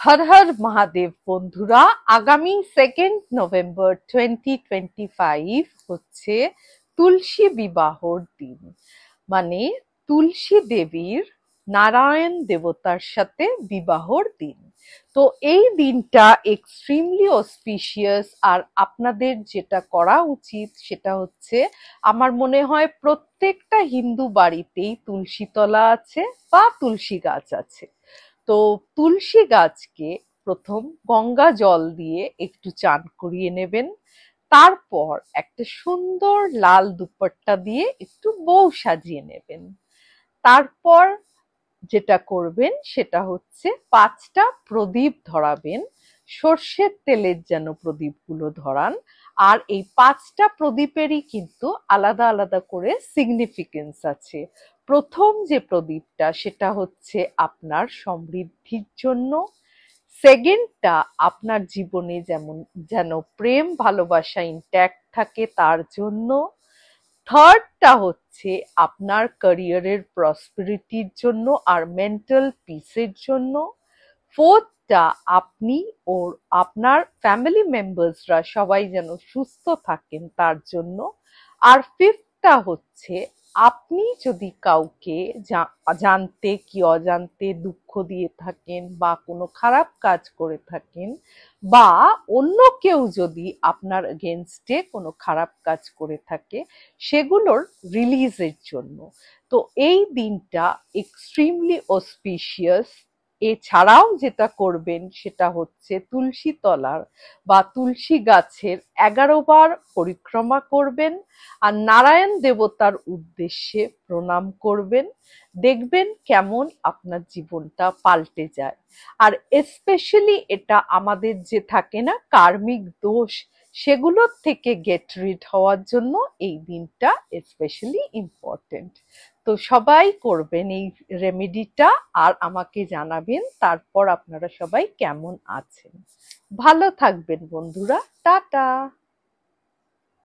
হর হর মহাদেব বন্ধুরা, আগামী 2 নভেম্বর 2025 হচ্ছে তুলসী বিবাহর দিন। মানে তুলসী দেবীর নারায়ণ দেবতার সাথে বিবাহর দিন। তো এই দিনটা এক্সট্রিমলি অসপিশিয়াস। আর আপনাদের যেটা করা উচিত সেটা হচ্ছে, আমার মনে হয় প্রত্যেকটা হিন্দু বাড়িতেই তুলসী তলা আছে বা তুলসী গাছ আছে। তো তুলসী গাছকে প্রথম গঙ্গা জল দিয়ে একটু চান করিয়ে নেবেন। তারপর একটা সুন্দর লাল দুপাট্টা দিয়ে একটু বউ সাজিয়ে নেবেন। তারপর যেটা করবেন সেটা হচ্ছে 5টা প্রদীপ ধরাবেন। সর্ষের তেলের যেন প্রদীপগুলো ধরান। আর এই 5টা প্রদীপেরই কিন্তু আলাদা আলাদা করে সিগনিফিকেন্স আছে। প্রথম যে প্রদীপটা সেটা হচ্ছে আপনার সমৃদ্ধির জন্য। সেকেন্ডটা আপনার জীবনে যেন প্রেম ভালোবাসা ইনট্যাক্ট থাকে তার জন্য। থার্ডটা হচ্ছে আপনার ক্যারিয়ারের প্রসপেরিটির জন্য আর মেন্টাল পিসের জন্য। ফোর্থটা আপনি ও আপনার ফ্যামিলি মেম্বার্সরা সবাই যেন সুস্থ থাকেন তার জন্য। আর ফিফথটা হচ্ছে, আপনি যদি কাউকে জানতে কি অজান্তে দুঃখ দিয়ে থাকেন বা কোনো খারাপ কাজ করে থাকেন, বা অন্য কেউ যদি আপনার এগেনস্টে কোনো খারাপ কাজ করে থাকে, সেগুলোর রিলিজের জন্য। তো এই দিনটা এক্সট্রিমলি অসপিশিয়াস। এছাড়াও যেটা করবেন সেটা হচ্ছে তুলসী তলার বা তুলসী গাছের 11 বার পরিক্রমা করবেন আর নারায়ণ দেবতার উদ্দেশ্যে প্রণাম করবেন। দেখবেন কেমন আপনার জীবনটা পাল্টে যায়। আর স্পেশালি এটা আমাদের যে থাকে না কার্মিক দোষ, সেগুলোর থেকে গেট রিড হওয়ার জন্য এই দিনটা স্পেশালি ইম্পর্টেন্ট। তো সবাই করবেন এই রেমেডিটা আর আমাকে জানাবেন তারপর আপনারা সবাই কেমন আছেন। ভালো থাকবেন বন্ধুরা, টাটা।